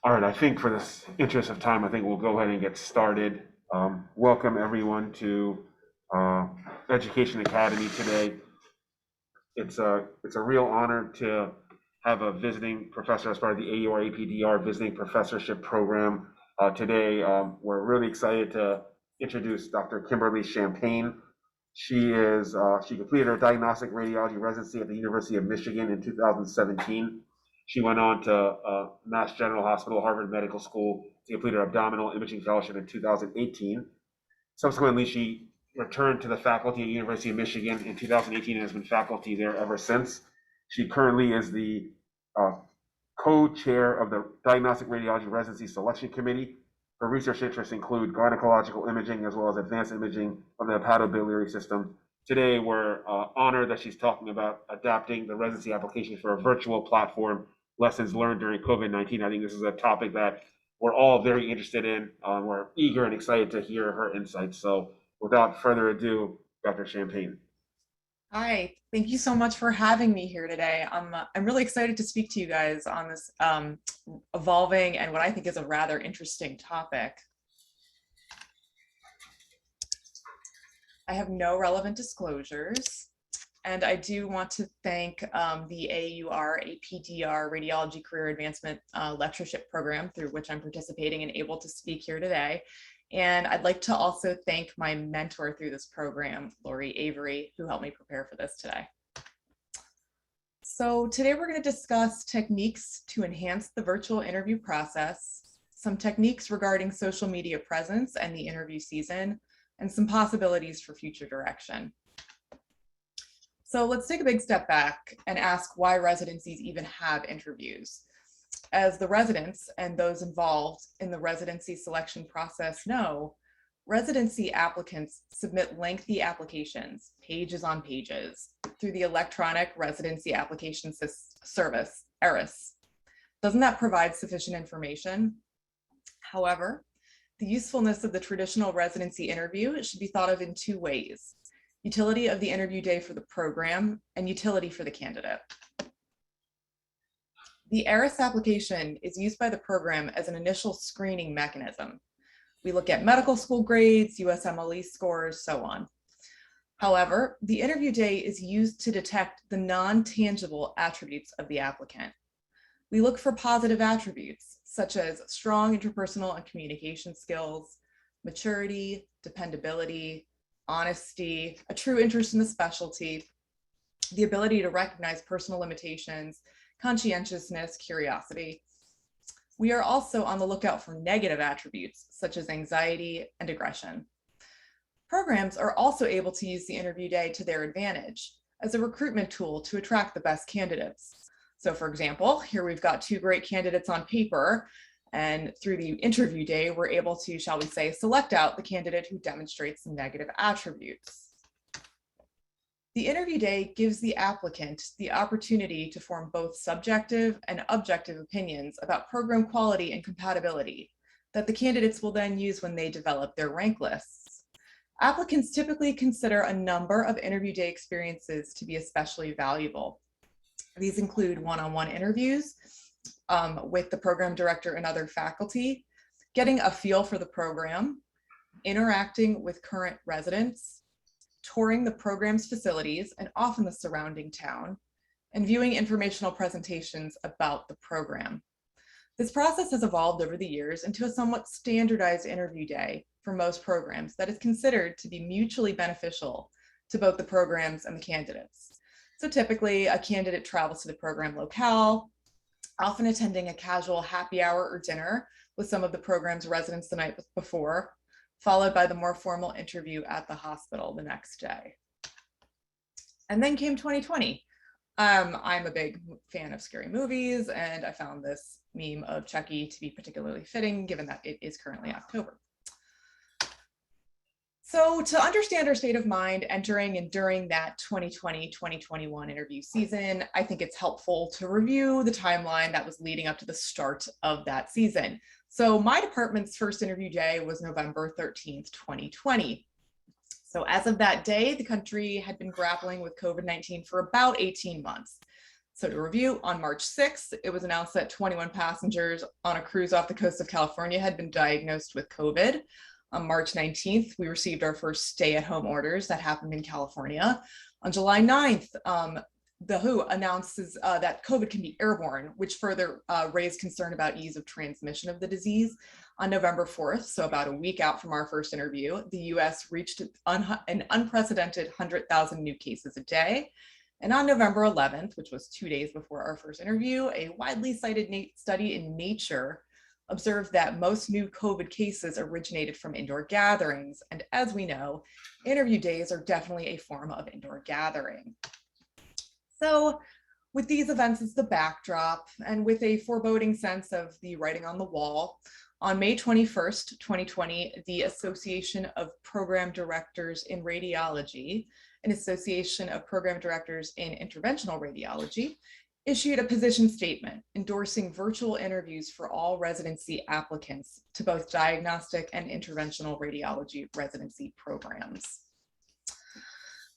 All right, I think for this interest of time, I think we'll go ahead and get started. Welcome everyone to uh, Education Academy today. It's a real honor to have a visiting professor as part of the AUR APDR visiting professorship program. Today, we're really excited to introduce Dr. Kimberly Champagne. She completed her diagnostic radiology residency at the University of Michigan in 2017. She went on to Mass General Hospital, Harvard Medical School to complete her abdominal imaging fellowship in 2018. Subsequently, she returned to the faculty at University of Michigan in 2018 and has been faculty there ever since. She currently is the uh, co-chair of the Diagnostic Radiology Residency Selection Committee. Her research interests include gynecological imaging as well as advanced imaging of the hepatobiliary system. Today, we're honored that she's talking about adapting the residency application for a virtual platform, lessons learned during COVID-19. I think this is a topic that we're all very interested in. We're eager and excited to hear her insights. So without further ado, Dr. Champagne. Hi, thank you so much for having me here today. I'm really excited to speak to you guys on this evolving and what I think is a rather interesting topic. I have no relevant disclosures, and I do want to thank the AUR APDR Radiology Career Advancement Lectureship Program through which I'm participating and able to speak here today. And I'd like to also thank my mentor through this program, Lori Avery, who helped me prepare for this today. So today we're going to discuss techniques to enhance the virtual interview process, some techniques regarding social media presence and the interview season, and some possibilities for future direction. So let's take a big step back and ask why residencies even have interviews. As the residents and those involved in the residency selection process know, residency applicants submit lengthy applications, pages on pages, through the electronic residency application service, ERIS. Doesn't that provide sufficient information? However, the usefulness of the traditional residency interview should be thought of in two ways: utility of the interview day for the program and utility for the candidate. The ERIS application is used by the program as an initial screening mechanism. We look at medical school grades, USMLE scores, so on. However, the interview day is used to detect the non-tangible attributes of the applicant. We look for positive attributes, such as strong interpersonal and communication skills, maturity, dependability, honesty, a true interest in the specialty, the ability to recognize personal limitations, conscientiousness, curiosity. We are also on the lookout for negative attributes, such as anxiety and aggression. Programs are also able to use the interview day to their advantage as a recruitment tool to attract the best candidates. So for example, here we've got two great candidates on paper, and through the interview day, we're able to, shall we say, select out the candidate who demonstrates negative attributes. The interview day gives the applicant the opportunity to form both subjective and objective opinions about program quality and compatibility that the candidates will then use when they develop their rank lists. Applicants typically consider a number of interview day experiences to be especially valuable. These include one-on-one interviews with the program director and other faculty, getting a feel for the program, interacting with current residents, touring the program's facilities and often the surrounding town, and viewing informational presentations about the program. This process has evolved over the years into a somewhat standardized interview day for most programs that is considered to be mutually beneficial to both the programs and the candidates. So typically, a candidate travels to the program locale, often attending a casual happy hour or dinner with some of the program's residents the night before, followed by the more formal interview at the hospital the next day. And then came 2020. I'm a big fan of scary movies, and I found this meme of Chucky to be particularly fitting given that it is currently October. So to understand our state of mind entering and during that 2020-2021 interview season, I think it's helpful to review the timeline that was leading up to the start of that season. So my department's first interview day was November 13th, 2020. So as of that day, the country had been grappling with COVID-19 for about 18 months. So to review, on March 6th, it was announced that 21 passengers on a cruise off the coast of California had been diagnosed with COVID. On March 19th, we received our first stay-at-home orders that happened in California. On July 9th, the WHO announces that COVID can be airborne, which further raised concern about ease of transmission of the disease. On November 4th, so about a week out from our first interview, the US reached an unprecedented 100,000 new cases a day. And on November 11th, which was 2 days before our first interview, a widely cited study in Nature observed that most new COVID cases originated from indoor gatherings. And as we know, interview days are definitely a form of indoor gathering. So with these events as the backdrop and with a foreboding sense of the writing on the wall, on May 21st, 2020, the Association of Program Directors in Radiology, an Association of Program Directors in Interventional Radiology, issued a position statement endorsing virtual interviews for all residency applicants to both diagnostic and interventional radiology residency programs.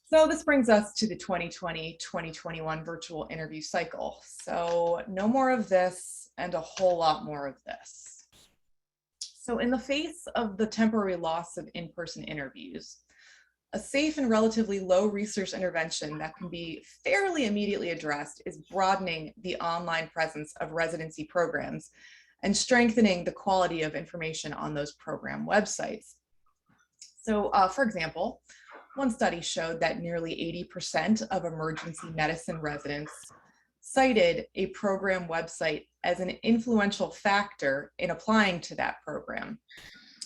So this brings us to the 2020-2021 virtual interview cycle. So no more of this and a whole lot more of this. So in the face of the temporary loss of in-person interviews, a safe and relatively low resource intervention that can be fairly immediately addressed is broadening the online presence of residency programs and strengthening the quality of information on those program websites. So for example, one study showed that nearly 80% of emergency medicine residents cited a program website as an influential factor in applying to that program,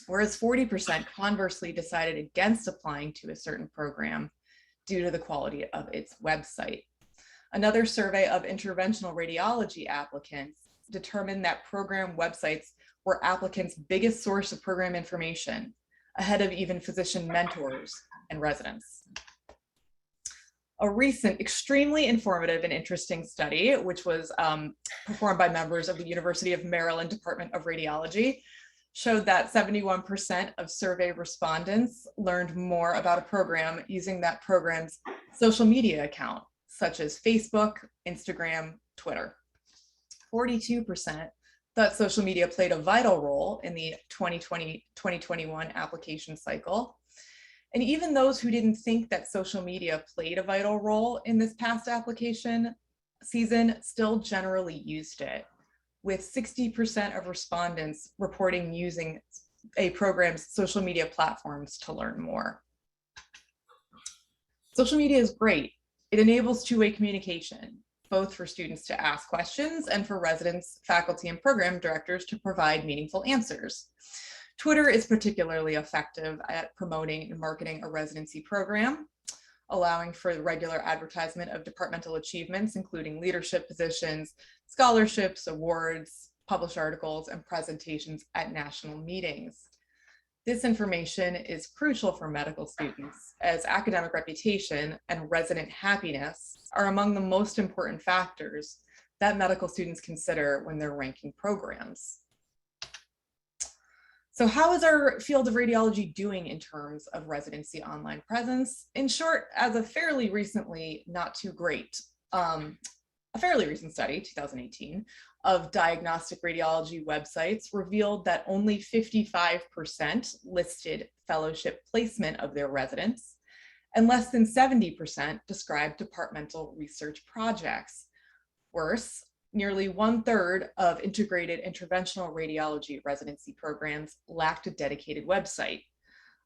whereas 40% conversely decided against applying to a certain program due to the quality of its website. Another survey of interventional radiology applicants determined that program websites were applicants' biggest source of program information, ahead of even physician mentors and residents. A recent, extremely informative and interesting study, which was performed by members of the University of Maryland Department of Radiology, showed that 71% of survey respondents learned more about a program using that program's social media account, such as Facebook, Instagram, Twitter. 42% thought social media played a vital role in the 2020-2021 application cycle. And even those who didn't think that social media played a vital role in this past application season still generally used it, with 60% of respondents reporting using a program's social media platforms to learn more. Social media is great. It enables two-way communication, both for students to ask questions and for residents, faculty, and program directors to provide meaningful answers. Twitter is particularly effective at promoting and marketing a residency program, allowing for the regular advertisement of departmental achievements, including leadership positions, scholarships, awards, published articles, and presentations at national meetings. This information is crucial for medical students, as academic reputation and resident happiness are among the most important factors that medical students consider when they're ranking programs. So how is our field of radiology doing in terms of residency online presence? In short, as a fairly recently, not too great, a fairly recent study, 2018, of diagnostic radiology websites revealed that only 55% listed fellowship placement of their residents, and less than 70% described departmental research projects. Worse, nearly 1/3 of integrated interventional radiology residency programs lacked a dedicated website.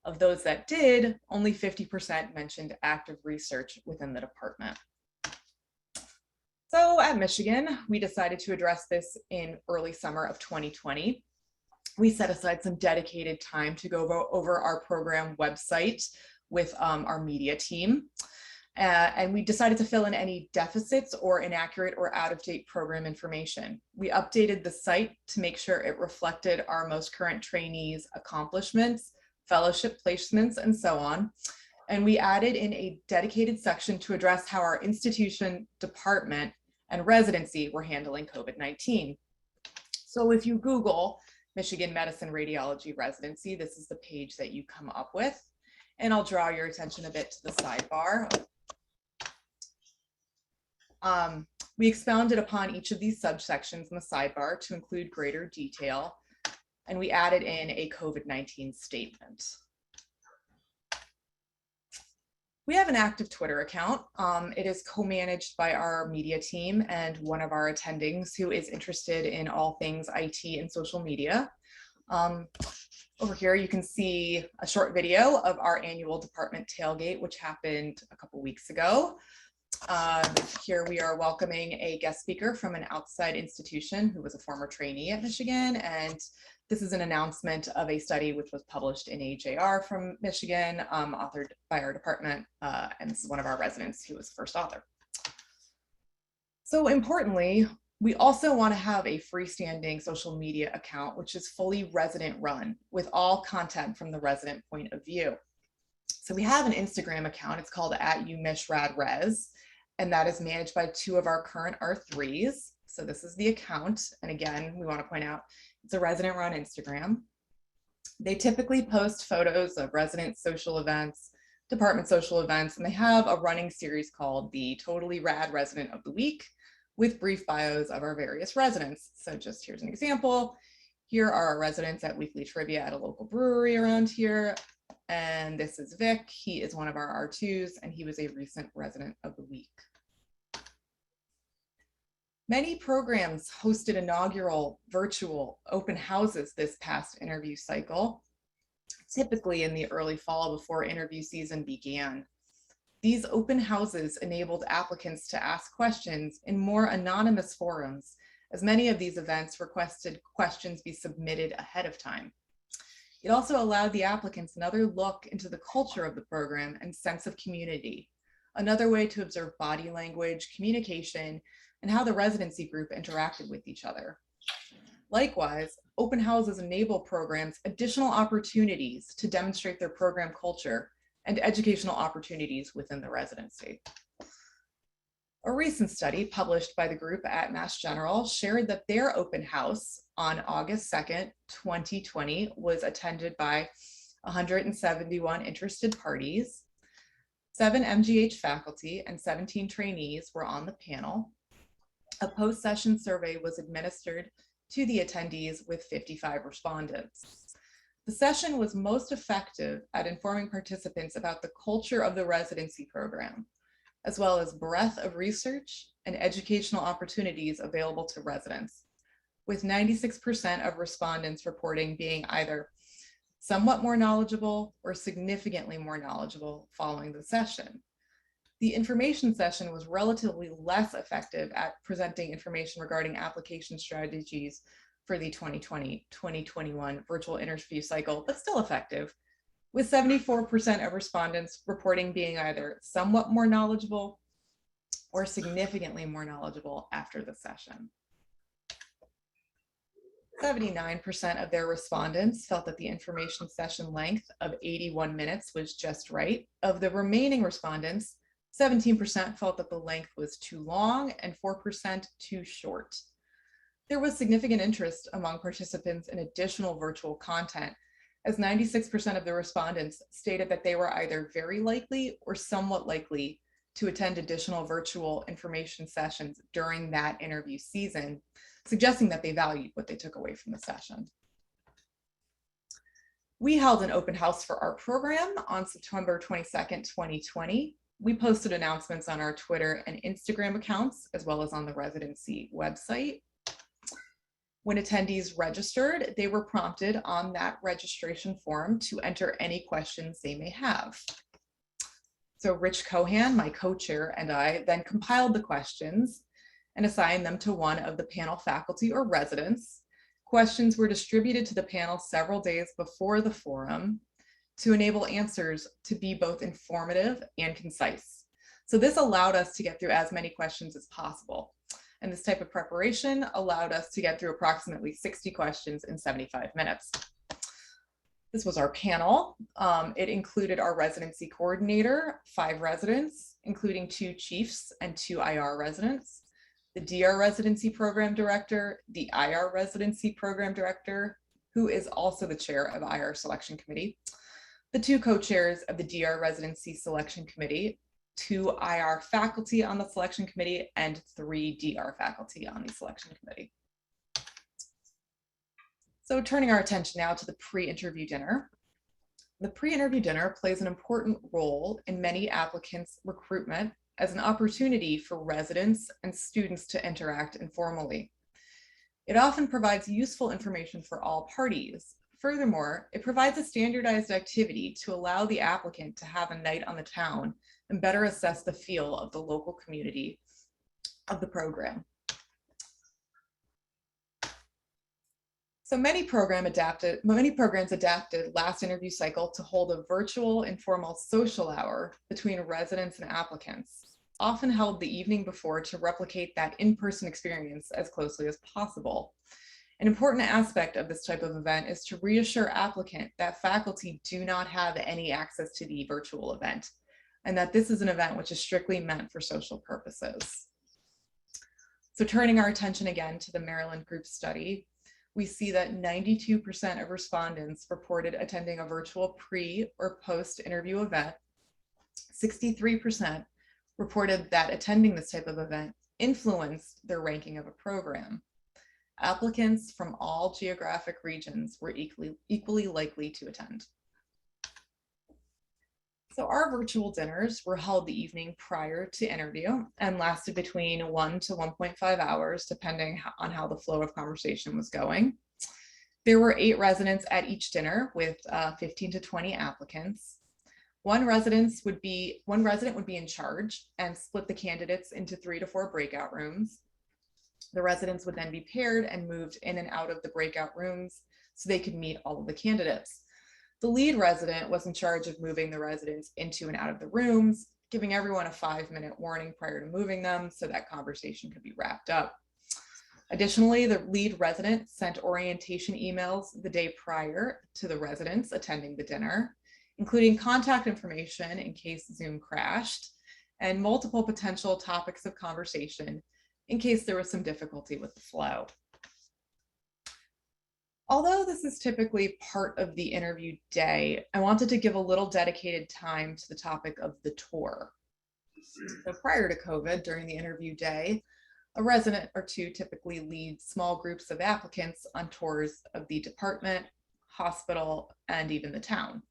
Of those that did, only 50% mentioned active research within the department. So at Michigan, we decided to address this in early summer of 2020. We set aside some dedicated time to go over our program website with our media team. And we decided to fill in any deficits or inaccurate or out-of-date program information. We updated the site to make sure it reflected our most current trainees' accomplishments, fellowship placements, and so on. And we added in a dedicated section to address how our institution, department, and residency were handling COVID-19. So if you Google Michigan Medicine Radiology Residency, this is the page that you come up with. And I'll draw your attention a bit to the sidebar. We expounded upon each of these subsections in the sidebar to include greater detail, and we added in a COVID-19 statement. We have an active Twitter account. It is co-managed by our media team and one of our attendings who is interested in all things IT and social media. Over here, you can see a short video of our annual department tailgate, which happened a couple weeks ago. Here we are welcoming a guest speaker from an outside institution who was a former trainee at Michigan. And this is an announcement of a study which was published in AJR from Michigan, authored by our department. And this is one of our residents who was the first author. So importantly, we also want to have a freestanding social media account, which is fully resident run with all content from the resident point of view. So we have an Instagram account. It's called @UMichRadRes, and that is managed by two of our current R3s. So this is the account. And again, we want to point out it's a resident run Instagram. They typically post photos of resident social events, department social events, and they have a running series called the Totally Rad Resident of the Week with brief bios of our various residents. So just here's an example. Here are our residents at weekly trivia at a local brewery around here. And this is Vic. He is one of our R2s, and he was a recent resident of the week. Many programs hosted inaugural virtual open houses this past interview cycle, typically in the early fall before interview season began. These open houses enabled applicants to ask questions in more anonymous forums, as many of these events requested questions be submitted ahead of time. It also allowed the applicants another look into the culture of the program and sense of community, another way to observe body language, communication, and how the residency group interacted with each other. Likewise, open houses enable programs additional opportunities to demonstrate their program culture and educational opportunities within the residency. A recent study published by the group at Mass General shared that their open house on August 2nd, 2020 was attended by 171 interested parties. 7 MGH faculty and 17 trainees were on the panel. A post-session survey was administered to the attendees with 55 respondents. The session was most effective at informing participants about the culture of the residency program, as well as breadth of research and educational opportunities available to residents, with 96% of respondents reporting being either somewhat more knowledgeable or significantly more knowledgeable following the session. The information session was relatively less effective at presenting information regarding application strategies for the 2020-2021 virtual interview cycle, but still effective, with 74% of respondents reporting being either somewhat more knowledgeable or significantly more knowledgeable after the session. 79% of their respondents felt that the information session length of 81 minutes was just right. Of the remaining respondents, 17% felt that the length was too long and 4% too short. There was significant interest among participants in additional virtual content, as 96% of the respondents stated that they were either very likely or somewhat likely to attend additional virtual information sessions during that interview season, suggesting that they valued what they took away from the session. We held an open house for our program on September 22nd, 2020. We posted announcements on our Twitter and Instagram accounts, as well as on the residency website. When attendees registered, they were prompted on that registration form to enter any questions they may have. So Rich Cohan, my co-chair, and I then compiled the questions and assigned them to one of the panel faculty or residents. Questions were distributed to the panel several days before the forum to enable answers to be both informative and concise. So this allowed us to get through as many questions as possible. And this type of preparation allowed us to get through approximately 60 questions in 75 minutes. This was our panel. It included our residency coordinator, 5 residents, including 2 chiefs and 2 IR residents, the DR residency program director, the IR residency program director, who is also the chair of IR selection committee, the 2 co-chairs of the DR residency selection committee, 2 IR faculty on the selection committee, and 3 DR faculty on the selection committee. So turning our attention now to the pre-interview dinner. The pre-interview dinner plays an important role in many applicants' recruitment as an opportunity for residents and students to interact informally. It often provides useful information for all parties. Furthermore, it provides a standardized activity to allow the applicant to have a night on the town and better assess the feel of the local community of the program. So many programs adapted last interview cycle to hold a virtual informal social hour between residents and applicants, often held the evening before to replicate that in-person experience as closely as possible. An important aspect of this type of event is to reassure applicant that faculty do not have any access to the virtual event, and that this is an event which is strictly meant for social purposes. So turning our attention again to the Maryland group study, we see that 92% of respondents reported attending a virtual pre or post interview event. 63% reported that attending this type of event influenced their ranking of a program. Applicants from all geographic regions were equally likely to attend. So our virtual dinners were held the evening prior to interview and lasted between 1 to 1.5 hours, depending on how the flow of conversation was going. There were 8 residents at each dinner with 15 to 20 applicants. One resident would be in charge and split the candidates into 3 to 4 breakout rooms. The residents would then be paired and moved in and out of the breakout rooms so they could meet all of the candidates. The lead resident was in charge of moving the residents into and out of the rooms, giving everyone a 5-minute warning prior to moving them so that conversation could be wrapped up. Additionally, the lead resident sent orientation emails the day prior to the residents attending the dinner, including contact information in case Zoom crashed, and multiple potential topics of conversation in case there was some difficulty with the flow. Although this is typically part of the interview day, I wanted to give a little dedicated time to the topic of the tour. So prior to COVID, during the interview day, a resident or two typically lead small groups of applicants on tours of the department, hospital, and even the town.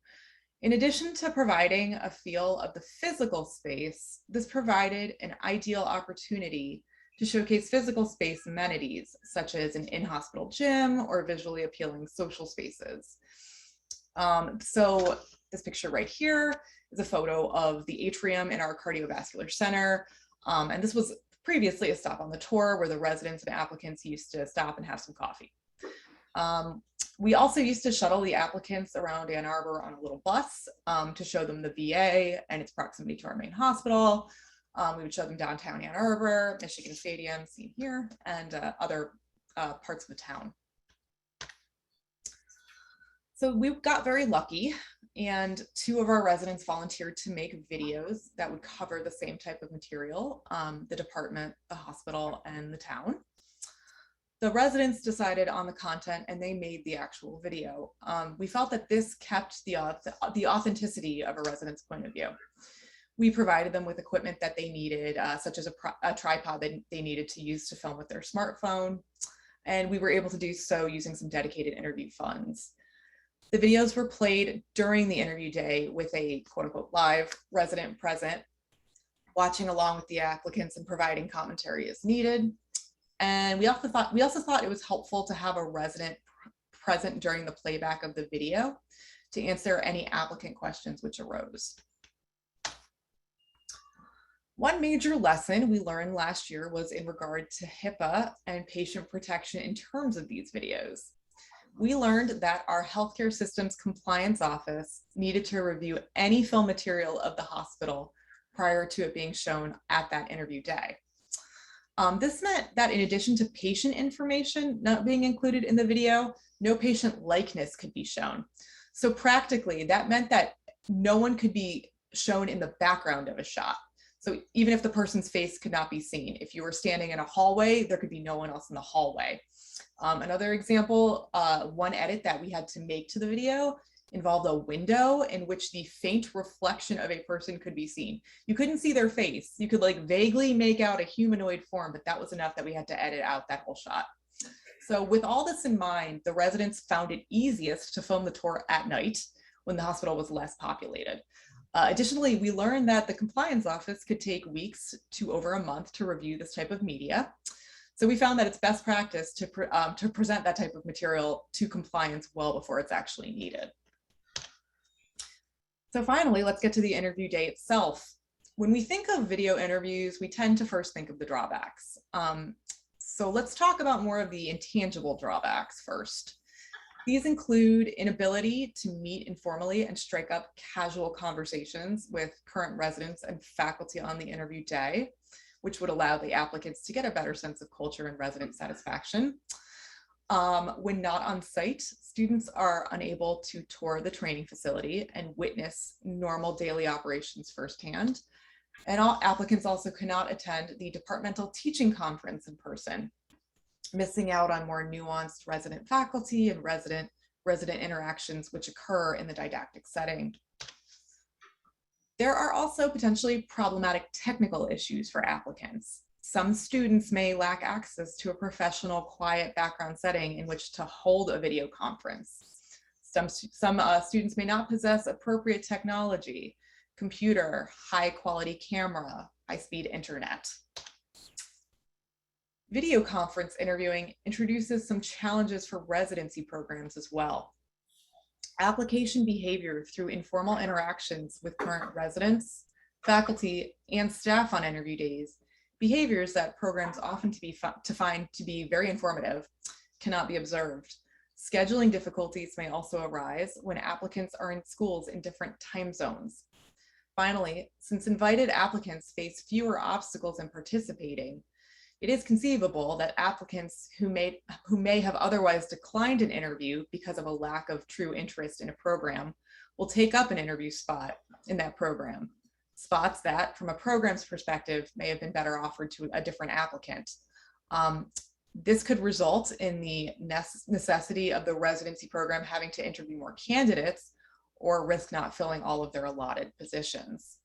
In addition to providing a feel of the physical space, this provided an ideal opportunity to showcase physical space amenities, such as an in-hospital gym or visually appealing social spaces. So this picture right here is a photo of the atrium in our cardiovascular center. And this was previously a stop on the tour where the residents and applicants used to stop and have some coffee. We also used to shuttle the applicants around Ann Arbor on a little bus to show them the VA and its proximity to our main hospital. We would show them downtown Ann Arbor, Michigan Stadium, seen here, and other parts of the town. So we got very lucky, and 2 of our residents volunteered to make videos that would cover the same type of material, the department, the hospital, and the town. The residents decided on the content and they made the actual video. We felt that this kept the authenticity of a resident's point of view. We provided them with equipment that they needed, such as a tripod that they needed to use to film with their smartphone. And we were able to do so using some dedicated interview funds. The videos were played during the interview day with a quote unquote live resident present, watching along with the applicants and providing commentary as needed. And we also thought it was helpful to have a resident present during the playback of the video to answer any applicant questions which arose. One major lesson we learned last year was in regard to Hipaa and patient protection in terms of these videos. We learned that our healthcare system's compliance office needed to review any film material of the hospital prior to it being shown at that interview day. This meant that in addition to patient information not being included in the video, no patient likeness could be shown. So practically, that meant that no one could be shown in the background of a shot. So even if the person's face could not be seen, if you were standing in a hallway, there could be no one else in the hallway. Another example, one edit that we had to make to the video involved a window in which the faint reflection of a person could be seen. You couldn't see their face. You could like vaguely make out a humanoid form, but that was enough that we had to edit out that whole shot. So with all this in mind, the residents found it easiest to film the tour at night when the hospital was less populated. Additionally, we learned that the compliance office could take weeks to over a month to review this type of media. So we found that it's best practice to present that type of material to compliance well before it's actually needed. So finally, let's get to the interview day itself. When we think of video interviews, we tend to first think of the drawbacks. So let's talk about more of the intangible drawbacks first. These include inability to meet informally and strike up casual conversations with current residents and faculty on the interview day, which would allow the applicants to get a better sense of culture and resident satisfaction. When not on site, students are unable to tour the training facility and witness normal daily operations firsthand. And all applicants also cannot attend the departmental teaching conference in person, missing out on more nuanced resident faculty and resident interactions which occur in the didactic setting. There are also potentially problematic technical issues for applicants. Some students may lack access to a professional, quiet background setting in which to hold a video conference. Some students may not possess appropriate technology, computer, high quality camera, high-speed internet. Video conference interviewing introduces some challenges for residency programs as well. Application behavior through informal interactions with current residents, faculty, and staff on interview days, behaviors that programs often find to be very informative, cannot be observed. Scheduling difficulties may also arise when applicants are in schools in different time zones. Finally, since invited applicants face fewer obstacles in participating, it is conceivable that applicants who may have otherwise declined an interview because of a lack of true interest in a program will take up an interview spot in that program. Spots that, from a program's perspective, may have been better offered to a different applicant. This could result in the necessity of the residency program having to interview more candidates or risk not filling all of their allotted positions.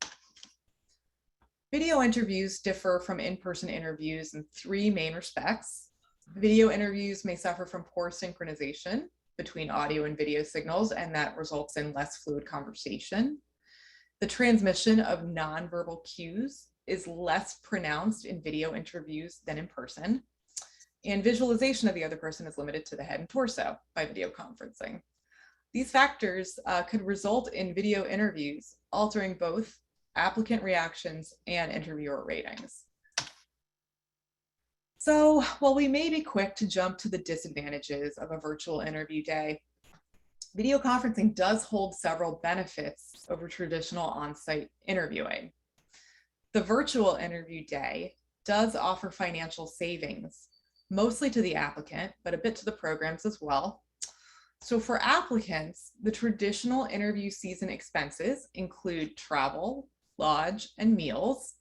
Video interviews differ from in-person interviews in three main respects. Video interviews may suffer from poor synchronization between audio and video signals, and that results in less fluid conversation. The transmission of nonverbal cues is less pronounced in video interviews than in person, and visualization of the other person is limited to the head and torso by video conferencing. These factors could result in video interviews altering both applicant reactions and interviewer ratings. So while we may be quick to jump to the disadvantages of a virtual interview day, video conferencing does hold several benefits over traditional on-site interviewing. The virtual interview day does offer financial savings, mostly to the applicant, but a bit to the programs as well. So for applicants, the traditional interview season expenses include travel, lodge, and meals.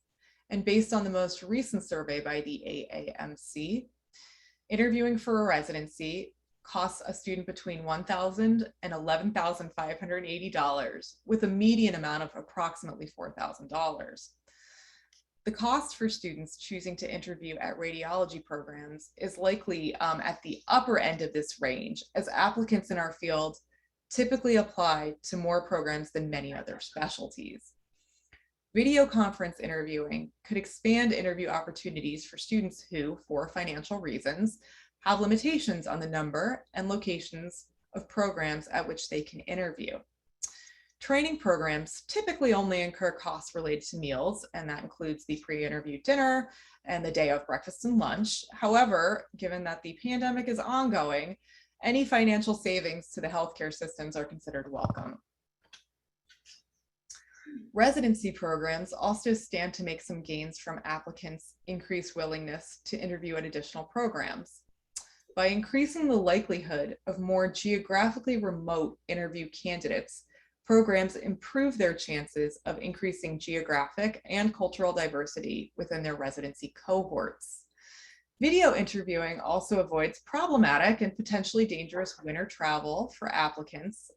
And based on the most recent survey by the AAMC, interviewing for a residency costs a student between $1,000 and $11,580, with a median amount of approximately $4,000. The cost for students choosing to interview at radiology programs is likely at the upper end of this range, as applicants in our field typically apply to more programs than many other specialties. Video conference interviewing could expand interview opportunities for students who, for financial reasons, have limitations on the number and locations of programs at which they can interview. Training programs typically only incur costs related to meals, and that includes the pre-interview dinner and the day of breakfast and lunch. However, given that the pandemic is ongoing, any financial savings to the healthcare systems are considered welcome. Residency programs also stand to make some gains from applicants' increased willingness to interview at additional programs. By increasing the likelihood of more geographically remote interview candidates, programs improve their chances of increasing geographic and cultural diversity within their residency cohorts. Video interviewing also avoids problematic and potentially dangerous winter travel for applicants,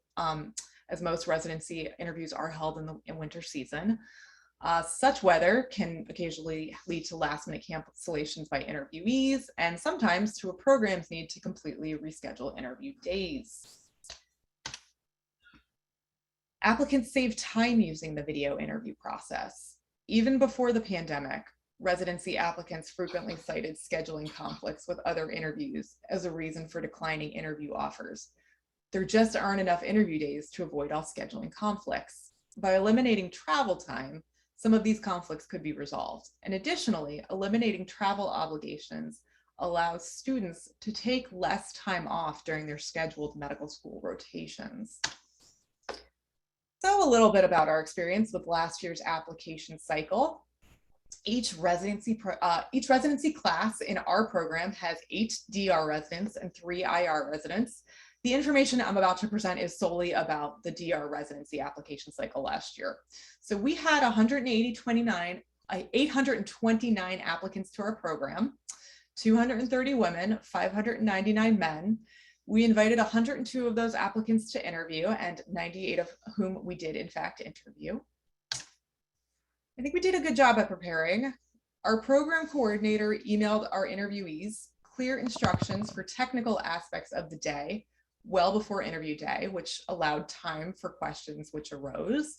as most residency interviews are held in winter season. Such weather can occasionally lead to last-minute cancellations by interviewees, and sometimes to a program's need to completely reschedule interview days. Applicants save time using the video interview process. Even before the pandemic, residency applicants frequently cited scheduling conflicts with other interviews as a reason for declining interview offers. There just aren't enough interview days to avoid all scheduling conflicts. By eliminating travel time, some of these conflicts could be resolved. And additionally, eliminating travel obligations allows students to take less time off during their scheduled medical school rotations. So a little bit about our experience with last year's application cycle. Each residency class in our program has 8 DR residents and 3 IR residents. The information I'm about to present is solely about the DR residency application cycle last year. So we had 829 applicants to our program, 230 women, 599 men. We invited 102 of those applicants to interview, and 98 of whom we did in fact interview. I think we did a good job at preparing. Our program coordinator emailed our interviewees clear instructions for technical aspects of the day well before interview day, which allowed time for questions which arose.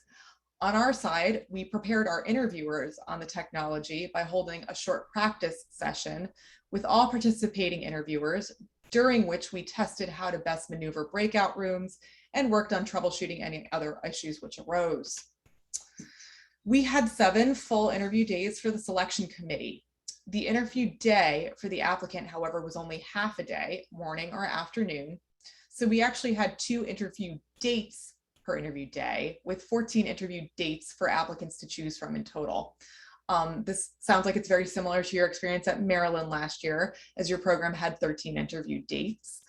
On our side, we prepared our interviewers on the technology by holding a short practice session with all participating interviewers, during which we tested how to best maneuver breakout rooms and worked on troubleshooting any other issues which arose. We had 7 full interview days for the selection committee. The interview day for the applicant, however, was only half a day, morning or afternoon. So we actually had 2 interview dates per interview day, with 14 interview dates for applicants to choose from in total. This sounds like it's very similar to your experience at Maryland last year, as your program had 13 interview dates.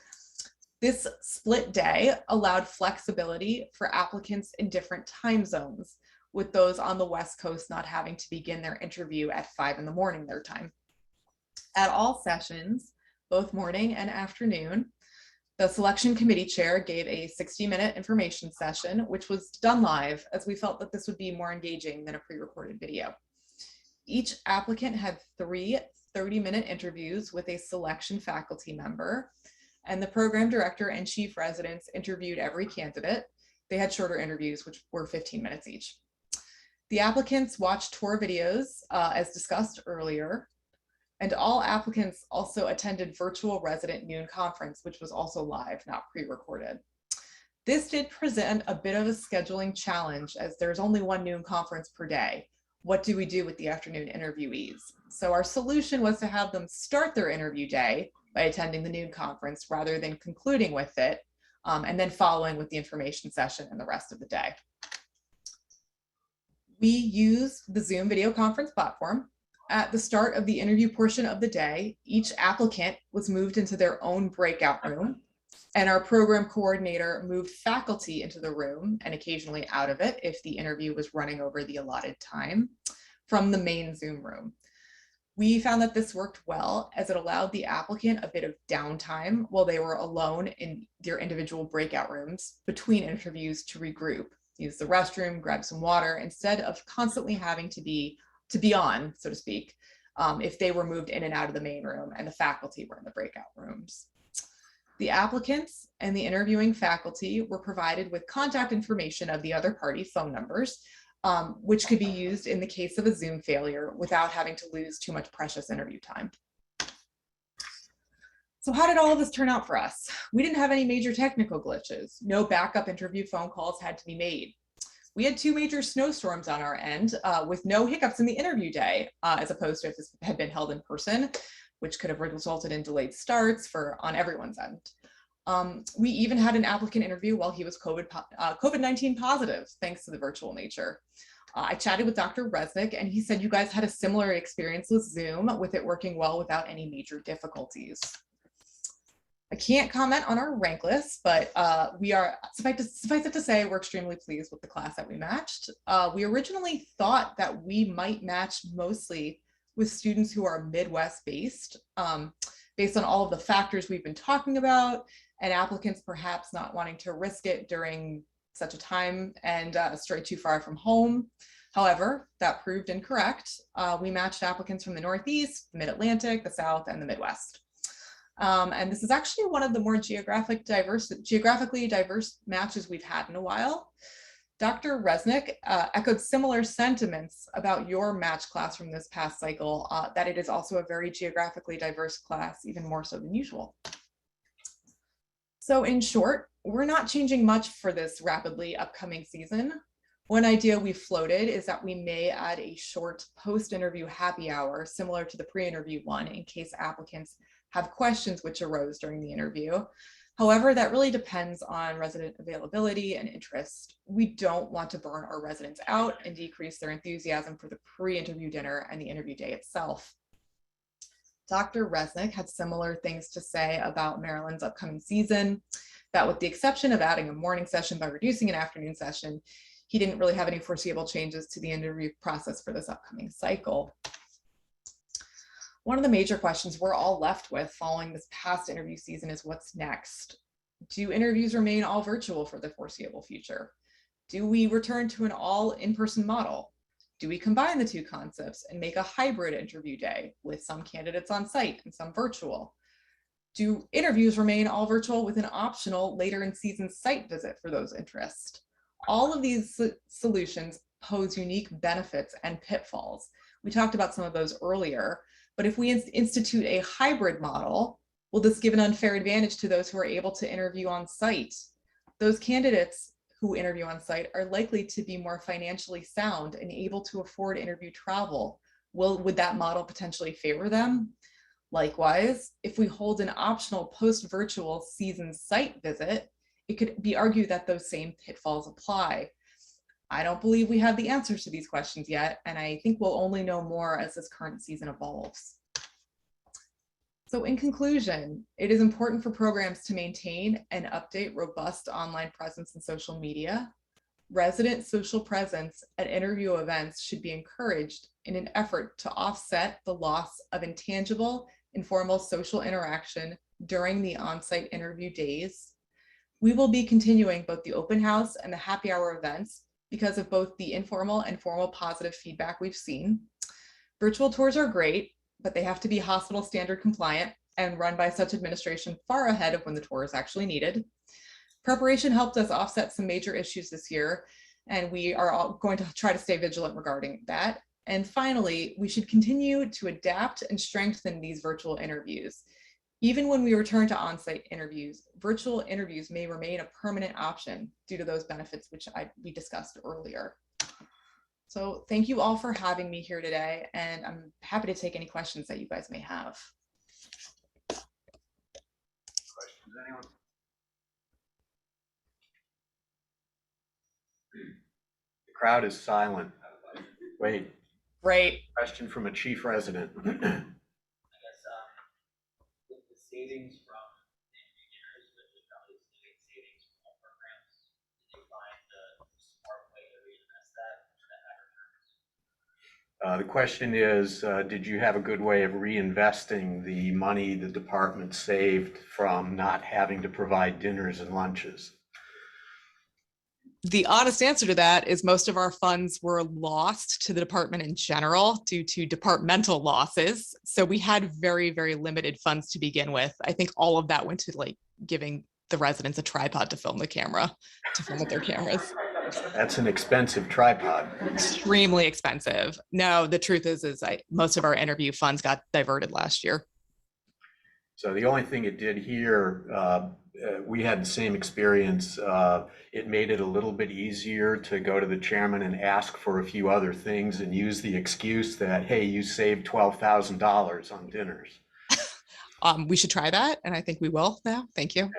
This split day allowed flexibility for applicants in different time zones, with those on the West Coast not having to begin their interview at 5 in the morning their time. At all sessions, both morning and afternoon, the selection committee chair gave a 60-minute information session, which was done live, as we felt that this would be more engaging than a pre-recorded video. Each applicant had 3 30-minute interviews with a selection faculty member, and the program director and chief residents interviewed every candidate. They had shorter interviews, which were 15 minutes each. The applicants watched tour videos, as discussed earlier, and all applicants also attended virtual resident noon conference, which was also live, not pre-recorded. This did present a bit of a scheduling challenge, as there's only 1 noon conference per day. What do we do with the afternoon interviewees? So our solution was to have them start their interview day by attending the noon conference rather than concluding with it, and then following with the information session and the rest of the day. We use the Zoom video conference platform. At the start of the interview portion of the day, each applicant was moved into their own breakout room, and our program coordinator moved faculty into the room and occasionally out of it if the interview was running over the allotted time from the main Zoom room. We found that this worked well, as it allowed the applicant a bit of downtime while they were alone in their individual breakout rooms between interviews to regroup, use the restroom, grab some water, instead of constantly having to be on, so to speak, if they were moved in and out of the main room and the faculty were in the breakout rooms. The applicants and the interviewing faculty were provided with contact information of the other party phone numbers, which could be used in the case of a Zoom failure without having to lose too much precious interview time. So how did all of this turn out for us? We didn't have any major technical glitches. No backup interview phone calls had to be made. We had 2 major snowstorms on our end, with no hiccups in the interview day, as opposed to if this had been held in person, which could have resulted in delayed starts on everyone's end. We even had an applicant interview while he was COVID-19 positive, thanks to the virtual nature. I chatted with Dr. Resnick, and he said you guys had a similar experience with Zoom, with it working well without any major difficulties. I can't comment on our rank list, but suffice it to say, we're extremely pleased with the class that we matched. We originally thought that we might match mostly with students who are Midwest based, based on all of the factors we've been talking about, and applicants perhaps not wanting to risk it during such a time and strayed too far from home. However, that proved incorrect. We matched applicants from the Northeast, the Mid-Atlantic, the South, and the Midwest. And this is actually one of the more geographically diverse matches we've had in a while. Dr. Resnick echoed similar sentiments about your match class from this past cycle, that it is also a very geographically diverse class, even more so than usual. So in short, we're not changing much for this rapidly upcoming season. One idea we floated is that we may add a short post-interview happy hour similar to the pre-interview one in case applicants have questions which arose during the interview. However, that really depends on resident availability and interest. We don't want to burn our residents out and decrease their enthusiasm for the pre-interview dinner and the interview day itself. Dr. Resnick had similar things to say about Maryland's upcoming season, that with the exception of adding a morning session by reducing an afternoon session, he didn't really have any foreseeable changes to the interview process for this upcoming cycle. One of the major questions we're all left with following this past interview season is what's next? Do interviews remain all virtual for the foreseeable future? Do we return to an all in-person model? Do we combine the two concepts and make a hybrid interview day with some candidates on site and some virtual? Do interviews remain all virtual with an optional later in season site visit for those interested? All of these solutions pose unique benefits and pitfalls. We talked about some of those earlier, but if we institute a hybrid model, will this give an unfair advantage to those who are able to interview on site? Those candidates who interview on site are likely to be more financially sound and able to afford interview travel. Would that model potentially favor them? Likewise, if we hold an optional post-virtual season site visit, it could be argued that those same pitfalls apply. I don't believe we have the answers to these questions yet, and I think we'll only know more as this current season evolves. So in conclusion, it is important for programs to maintain and update robust online presence in social media. Resident social presence at interview events should be encouraged in an effort to offset the loss of intangible, informal social interaction during the on-site interview days. We will be continuing both the open house and the happy hour events because of both the informal and formal positive feedback we've seen. Virtual tours are great, but they have to be hospital standard compliant and run by such administration far ahead of when the tour is actually needed. Preparation helped us offset some major issues this year, and we are all going to try to stay vigilant regarding that. And finally, we should continue to adapt and strengthen these virtual interviews. Even when we return to on-site interviews, virtual interviews may remain a permanent option due to those benefits which we discussed earlier. So thank you all for having me here today, and I'm happy to take any questions that you guys may have. Questions, anyone? The crowd is silent. Wait, Great. question from a chief resident. I guess with the savings from interview dinners, which is probably savings from all programs, did you find the smart way to reinvest that have returns? The question is, did you have a good way of reinvesting the money the department saved from not having to provide dinners and lunches? The honest answer to that is most of our funds were lost to the department in general due to departmental losses. So we had very, very limited funds to begin with. I think all of that went to like giving the residents a tripod to film with their cameras. That's an expensive tripod. Extremely expensive. No, the truth is most of our interview funds got diverted last year. So the only thing it did here, we had the same experience. It made it a little bit easier to go to the chairman and ask for a few other things and use the excuse that, hey, you saved $12,000 on dinners. We should try that, and I think we will now. Thank you.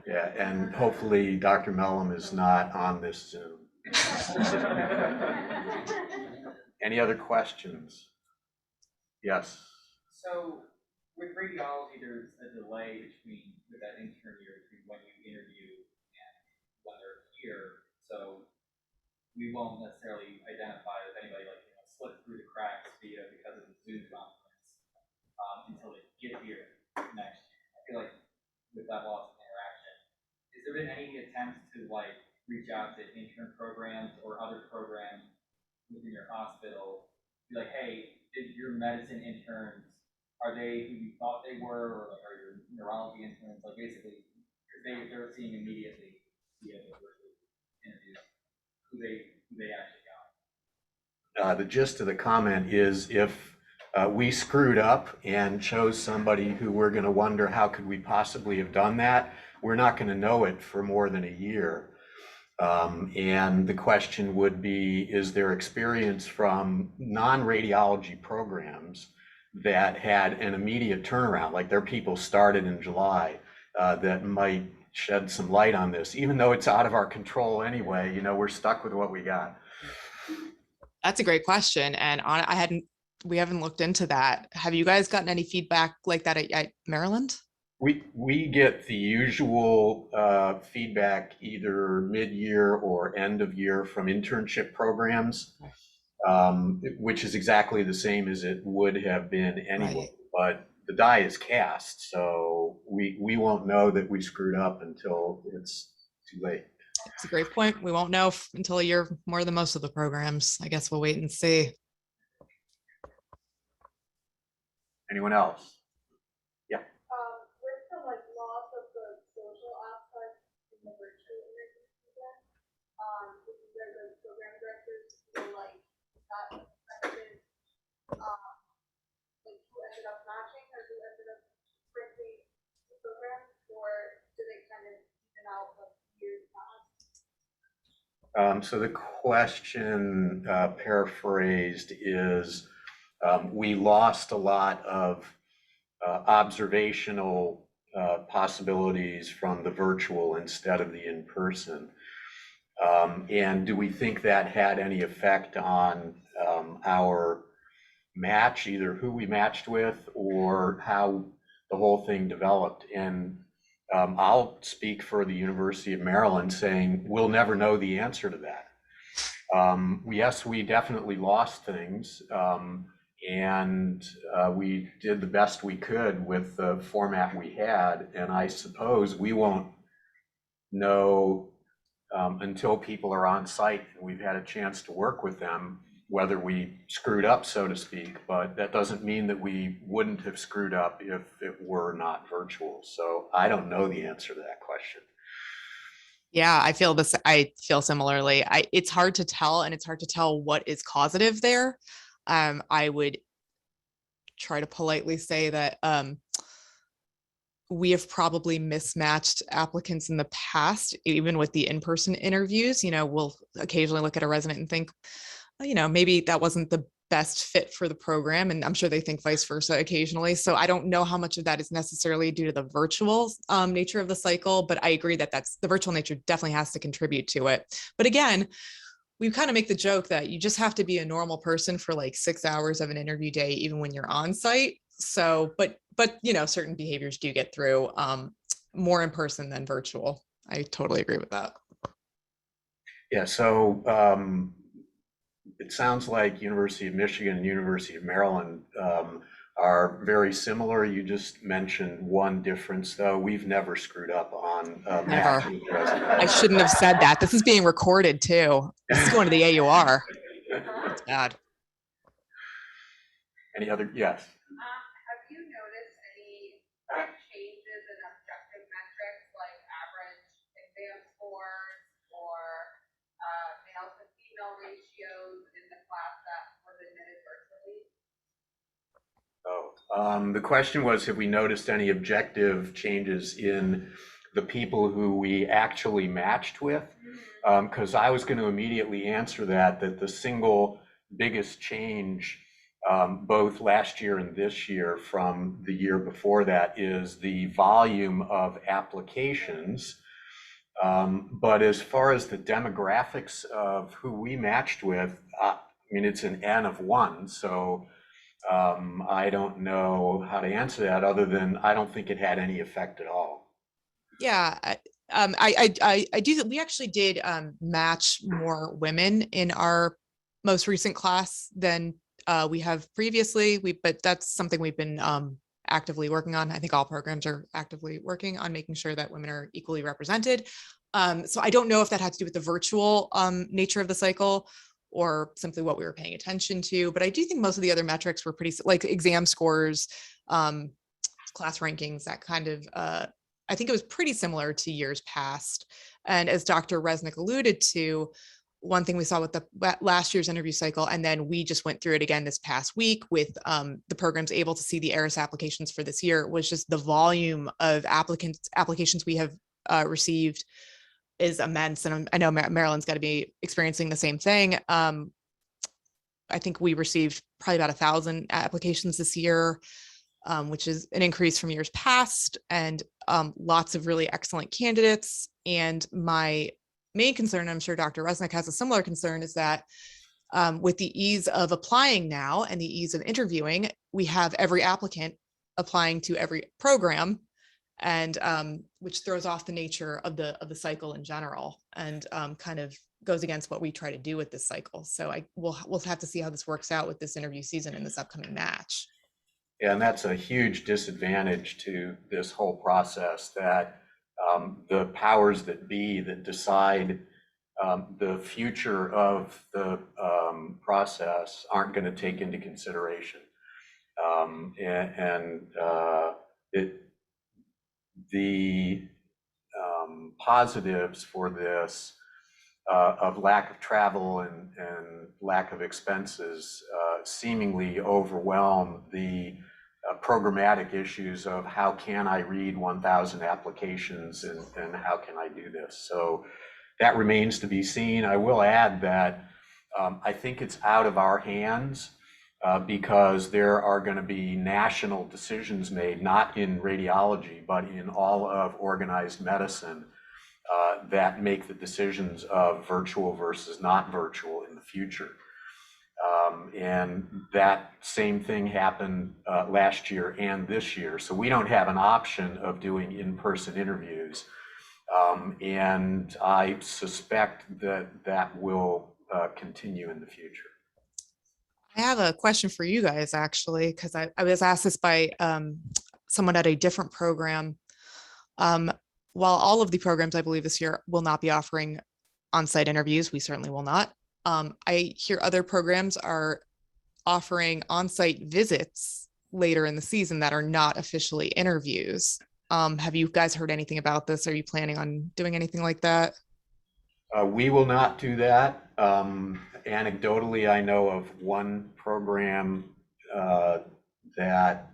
Yeah, and hopefully Dr. Mellum is not on this Zoom. Any other questions? Yes. So with radiology, there's a delay with that intern year between when you interview and when they're here. So we won't necessarily identify if anybody slipped through the cracks because of the Zoom conference until they get here next year. I feel like with that loss of interaction, has there been any attempts to reach out to intern programs or other programs within your hospital, be like, hey, did your medicine interns, are they who you thought they were, or like, are your neurology interns, like basically, they're seeing immediately via the virtual interviews who they actually got. The gist of the comment is if we screwed up and chose somebody who we're going to wonder how could we possibly have done that, we're not going to know it for more than a year. And the question would be, is there experience from non-radiology programs that had an immediate turnaround, like their people started in July, that might shed some light on this, even though it's out of our control anyway, you know, we're stuck with what we got. That's a great question. And we haven't looked into that. Have you guys gotten any feedback like that at Maryland? We get the usual feedback either mid-year or end of year from internship programs, which is exactly the same as it would have been anyway. Right. But the die is cast, so we won't know that we screwed up until it's too late. It's a great point. We won't know until a year more than most of the programs. I guess we'll wait and see. Anyone else? Yeah. With the loss of the social aspect in the virtual interview program, if you guys as program directors feel like that affected who ended up matching or who ended up printing the program, or did it kind of even out of years past? So the question paraphrased is, we lost a lot of observational possibilities from the virtual instead of the in-person. And do we think that had any effect on our match, either who we matched with or how the whole thing developed? And I'll speak for the University of Maryland saying we'll never know the answer to that. Yes, we definitely lost things, and we did the best we could with the format we had, and I suppose we won't know until people are on site and we've had a chance to work with them whether we screwed up, so to speak, but that doesn't mean that we wouldn't have screwed up if it were not virtual. So I don't know the answer to that question. Yeah, I feel this. I feel similarly. It's hard to tell, and it's hard to tell what is causative there. I would try to politely say that we have probably mismatched applicants in the past, even with the in-person interviews. You know, we'll occasionally look at a resident and think, you know, maybe that wasn't the best fit for the program. And I'm sure they think vice versa occasionally. So I don't know how much of that is necessarily due to the virtual nature of the cycle, but I agree that the virtual nature definitely has to contribute to it. But again, we kind of make the joke that you just have to be a normal person for like 6 hours of an interview day, even when you're on site. So, but you know, certain behaviors do get through more in person than virtual. I totally agree with that. Yeah, so it sounds like University of Michigan and University of Maryland are very similar. You just mentioned one difference, though. We've never screwed up on never. I shouldn't have said that. This is being recorded too. This is going to the AUR. It's bad. Any other? Yes. Have you noticed any changes in objective metrics like average exam scores or male to female ratios in the class that was admitted virtually? The question was, have we noticed any objective changes in the people who we actually matched with? Because I was going to immediately answer that the single biggest change both last year and this year from the year before that is the volume of applications. But as far as the demographics of who we matched with, I mean, it's an N of 1. So I don't know how to answer that other than I don't think it had any effect at all. Yeah, I do. We actually did match more women in our most recent class than we have previously. But that's something we've been actively working on. I think all programs are actively working on making sure that women are equally represented. So I don't know if that had to do with the virtual nature of the cycle or simply what we were paying attention to, but I do think most of the other metrics were pretty, like exam scores, class rankings, that kind of, I think it was pretty similar to years past. And as Dr. Resnick alluded to, one thing we saw with the last year's interview cycle, and then we just went through it again this past week with the programs able to see the ARIS applications for this year, was just the volume of applications we have received is immense. And I know Maryland's got to be experiencing the same thing. I think we received probably about 1,000 applications this year, which is an increase from years past, and lots of really excellent candidates. And my main concern, I'm sure Dr. Resnick has a similar concern, is that with the ease of applying now and the ease of interviewing, we have every applicant applying to every program, and which throws off the nature of the cycle in general, and kind of goes against what we try to do with this cycle. So we'll have to see how this works out with this interview season and this upcoming match. Yeah, and that's a huge disadvantage to this whole process, that the powers that be that decide the future of the process aren't going to take into consideration. The positives for this of lack of travel and lack of expenses seemingly overwhelm the programmatic issues of how can I read 1,000 applications and how can I do this? So that remains to be seen. I will add that I think it's out of our hands because there are going to be national decisions made, not in radiology, but in all of organized medicine, that make the decisions of virtual versus not virtual in the future. And that same thing happened last year and this year. So we don't have an option of doing in-person interviews. And I suspect that that will continue in the future. I have a question for you guys, actually, because I was asked this by someone at a different program. While all of the programs, I believe, this year will not be offering on-site interviews, we certainly will not. I hear other programs are offering on-site visits later in the season that are not officially interviews. Have you guys heard anything about this? Are you planning on doing anything like that? We will not do that. Anecdotally, I know of one program that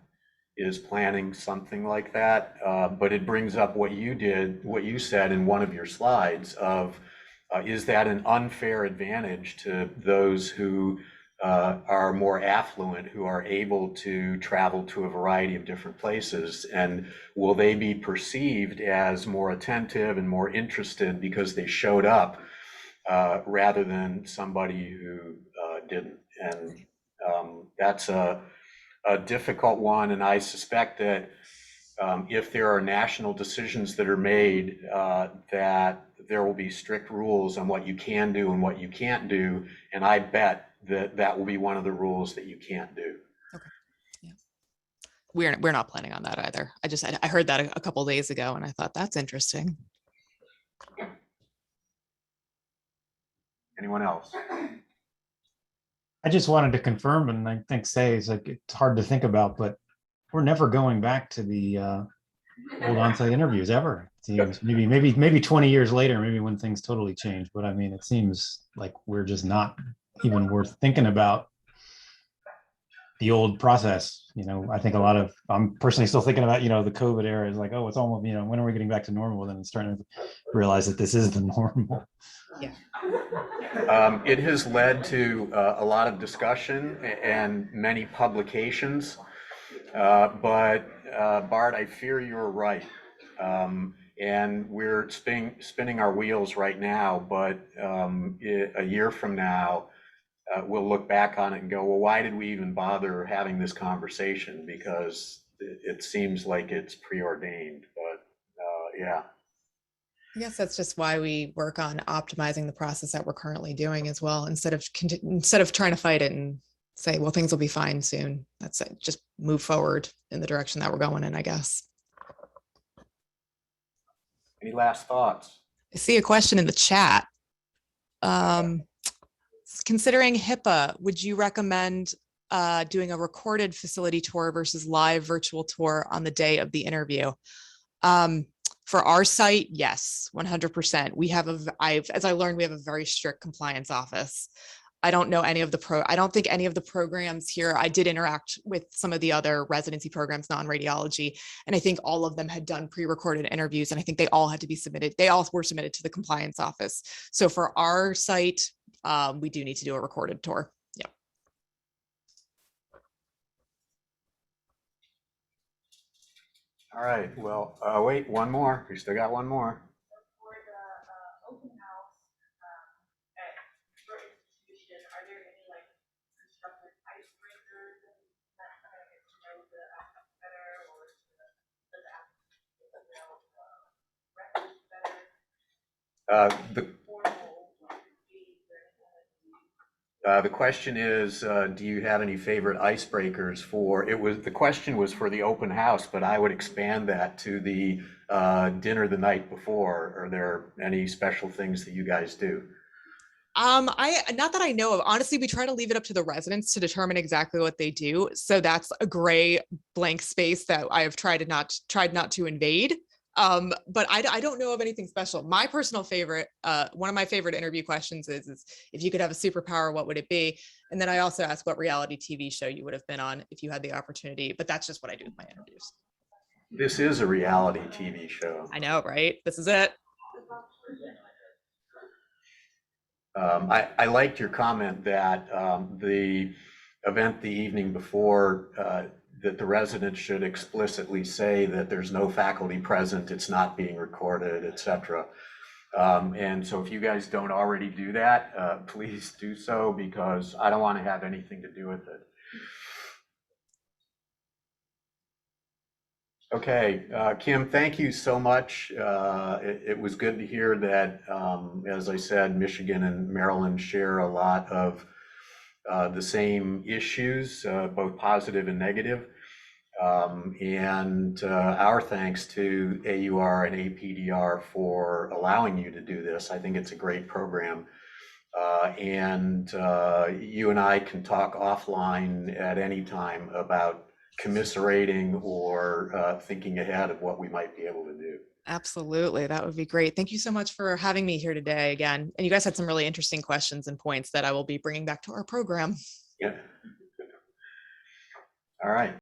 is planning something like that, but it brings up what you said in one of your slides of, is that an unfair advantage to those who are more affluent, who are able to travel to a variety of different places? And will they be perceived as more attentive and more interested because they showed up rather than somebody who didn't? And that's a difficult one. And I suspect that if there are national decisions that are made, that there will be strict rules on what you can do and what you can't do. And I bet that that will be one of the rules that you can't do. Okay. Yeah. We're not planning on that either. I heard that a couple of days ago, and I thought that's interesting. Anyone else? I just wanted to confirm, and I think it's hard to think about, but we're never going back to the old on-site interviews ever. It seems maybe 20 years later, maybe when things totally change. But I mean, it seems like we're just not even worth thinking about the old process. I think I'm personally still thinking about, the COVID era is like, oh, it's almost, when are we getting back to normal? Then it's starting to realize that this is the normal. Yeah. It has led to a lot of discussion and many publications, but Bart, I fear you're right. And we're spinning our wheels right now, but a year from now, we'll look back on it and go, well, why did we even bother having this conversation? Because it seems like it's preordained, but yeah. I guess that's just why we work on optimizing the process that we're currently doing as well, instead of trying to fight it and say, well, things will be fine soon. That's it. Just move forward in the direction that we're going in, I guess. Any last thoughts? I see a question in the chat. Considering Hipaa, would you recommend doing a recorded facility tour versus live virtual tour on the day of the interview? For our site, yes, 100%. We have as I learned, we have a very strict compliance office. I don't know any of I don't think any of the programs here. I did interact with some of the other residency programs, non-radiology, and I think all of them had done pre-recorded interviews, and I think they all had to be submitted. They all were submitted to the compliance office. So for our site, we do need to do a recorded tour. Yep. All right, well, wait, one more. We still got one more. For the open house at your institution, are there any like constructive icebreakers and that kind of get to know the applicant better, or the applicant get to know residents better? The question is, do you have any favorite icebreakers for, the question was for the open house, but I would expand that to the dinner the night before. Are there any special things that you guys do? Not that I know of. Honestly, we try to leave it up to the residents to determine exactly what they do. So that's a gray blank space that I have tried not to invade. But I don't know of anything special. My personal favorite, one of my favorite interview questions is if you could have a superpower, what would it be? And then I also ask what reality TV show you would have been on if you had the opportunity. But that's just what I do with my interviews. This is a reality TV show. I know, right? This is it. I liked your comment that the event the evening before, that the residents should explicitly say that there's no faculty present, it's not being recorded, etc. And so if you guys don't already do that, please do so, because I don't want to have anything to do with it. Okay, Kim, thank you so much. It was good to hear that, as I said, Michigan and Maryland share a lot of the same issues, both positive and negative. And our thanks to AUR and APDR for allowing you to do this. I think it's a great program. And you and I can talk offline at any time about commiserating or thinking ahead of what we might be able to do. Absolutely. That would be great. Thank you so much for having me here today again. And you guys had some really interesting questions and points that I will be bringing back to our program. Yeah. All right.